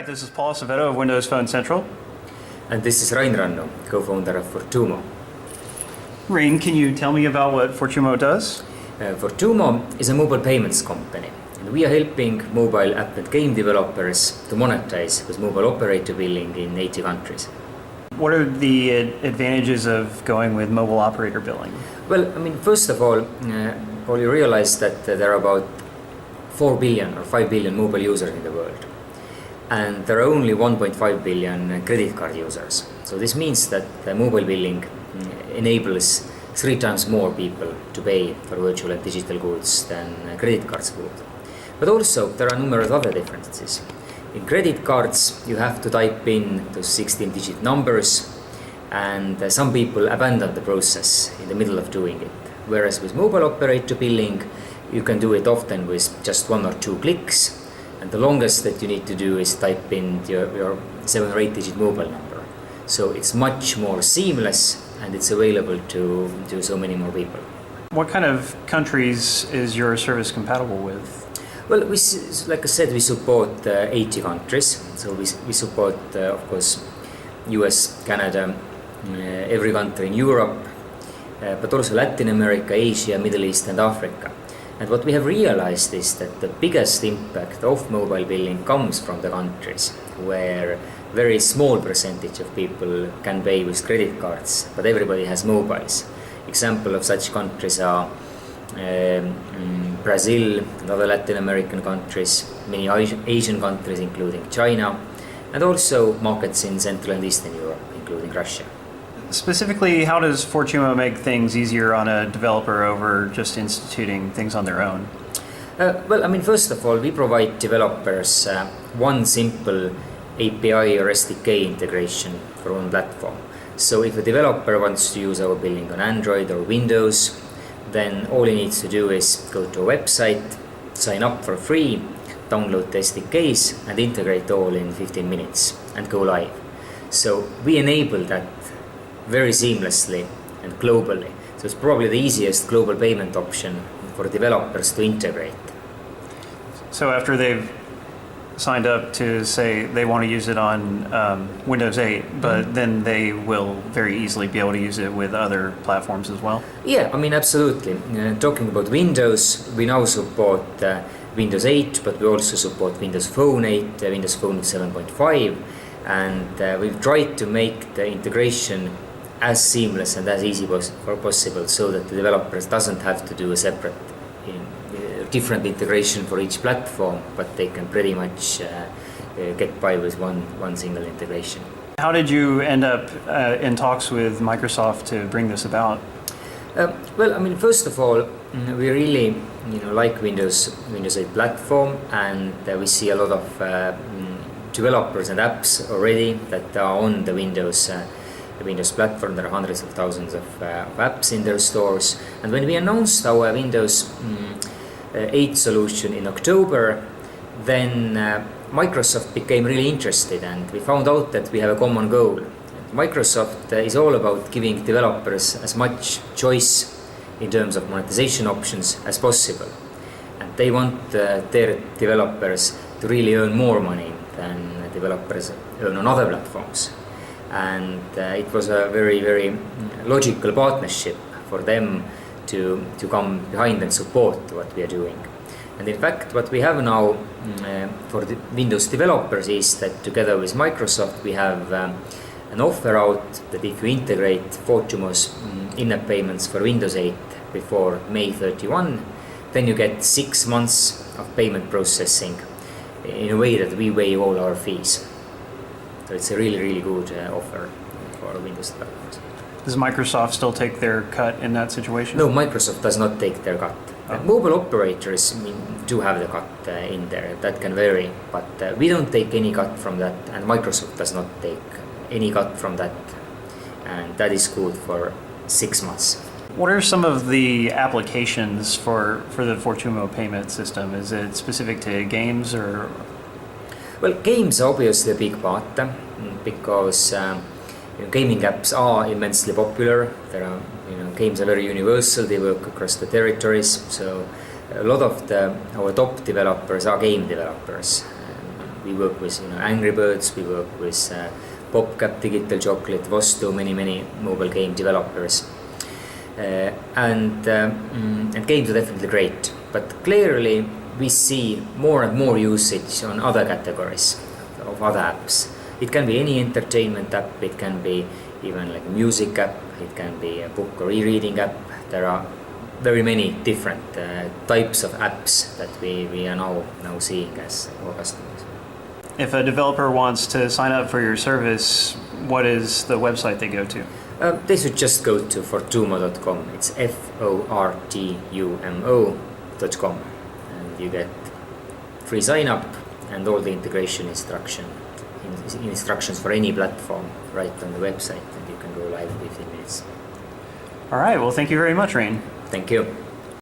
Hi, this is Paul Acevedo of Windows Phone Central. And this is Rain Ranno, co-founder of Fortumo. Rain, can you tell me about what Fortumo does? Fortumo is a mobile payments company, and we are helping mobile app and game developers to monetize with mobile operator billing in 80 countries. What are the advantages of going with mobile operator billing? Well, first of all, you realize that there are about 4 billion or 5 billion mobile users in the world. And there are only 1.5 billion credit card users. So this means that the mobile billing enables 3 times more people to pay for virtual and digital goods than credit cards would. But also there are numerous other differences. In credit cards you have to type in those 16-digit numbers, and some people abandon the process in the middle of doing it. Whereas with mobile operator billing you can do it often with just 1 or 2 clicks. And the longest that you need to do is type in your 7 or 8 digit mobile number. So it's much more seamless and it's available to so many more people. What kind of countries is your service compatible with? Well, like I said, we support 80 countries. So we support, of course, US, Canada, every country in Europe, but also Latin America, Asia, Middle East and Africa. And what we have realized is that the biggest impact of mobile billing comes from the countries where very small percentage of people can pay with credit cards, but everybody has mobiles. Example of such countries are Brazil and other Latin American countries, many Asian countries including China, and also markets in Central and Eastern Europe, including Russia. Specifically, how does Fortumo make things easier on a developer over just instituting things on their own? First of all, we provide developers one simple API or SDK integration for one platform. So if a developer wants to use our billing on Android or Windows, then all he needs to do is go to a website, sign up for free, download the SDKs and integrate all in 15 minutes and go live. So we enable that very seamlessly and globally. So it's probably the easiest global payment option for developers to integrate. So after they've signed up to say they want to use it on Windows 8, but then they will very easily be able to use it with other platforms as well? Yeah, absolutely. Talking about Windows, we now support Windows 8, but we also support Windows Phone 8, Windows Phone 7.5, and we've tried to make the integration as seamless and as easy as possible so that the developers doesn't have to do a separate different integration for each platform, but they can pretty much get by with one single integration. How did you end up in talks with Microsoft to bring this about? First of all, we really like Windows 8 platform, and we see a lot of developers and apps already that are on the Windows platform. There are hundreds of thousands of apps in their stores. And when we announced our Windows 8 solution in October, then Microsoft became really interested, and we found out that we have a common goal. Microsoft is all about giving developers as much choice in terms of monetization options as possible. And they want their developers to really earn more money than developers earn on other platforms. And it was a very, very logical partnership for them to come behind and support what we are doing. And in fact, what we have now for the Windows developers is that together with Microsoft we have an offer out that if you integrate Fortumo's in-app payments for Windows 8 before May 31, then you get 6 months of payment processing in a way that we waive all our fees. So it's a really, really good offer for Windows developers. Does Microsoft still take their cut in that situation? No, Microsoft does not take their cut. Mobile operators do have the cut in there. That can vary, but we don't take any cut from that, and Microsoft does not take any cut from that, and that is good for 6 months. What are some of the applications for the Fortumo payment system? Is it specific to games or? Well, games are obviously a big part because gaming apps are immensely popular. There are, games are very universal. They work across the territories. So a lot of our top developers are game developers. We work with Angry Birds, we work with PopCap, Digital Chocolate, Vosto, many mobile game developers. And games are definitely great, but clearly we see more and more usage on other categories of other apps. It can be any entertainment app, it can be even like a music app, it can be a book or e-reading app. There are very many different types of apps that we are now seeing as our customers. If a developer wants to sign up for your service, what is the website they go to? They should just go to fortumo.com. It's fortumo.com, and you get free sign up and all the integration instructions for any platform right on the website, and you can go live in 15 minutes. All right. Well, thank you very much, Rain. Thank you.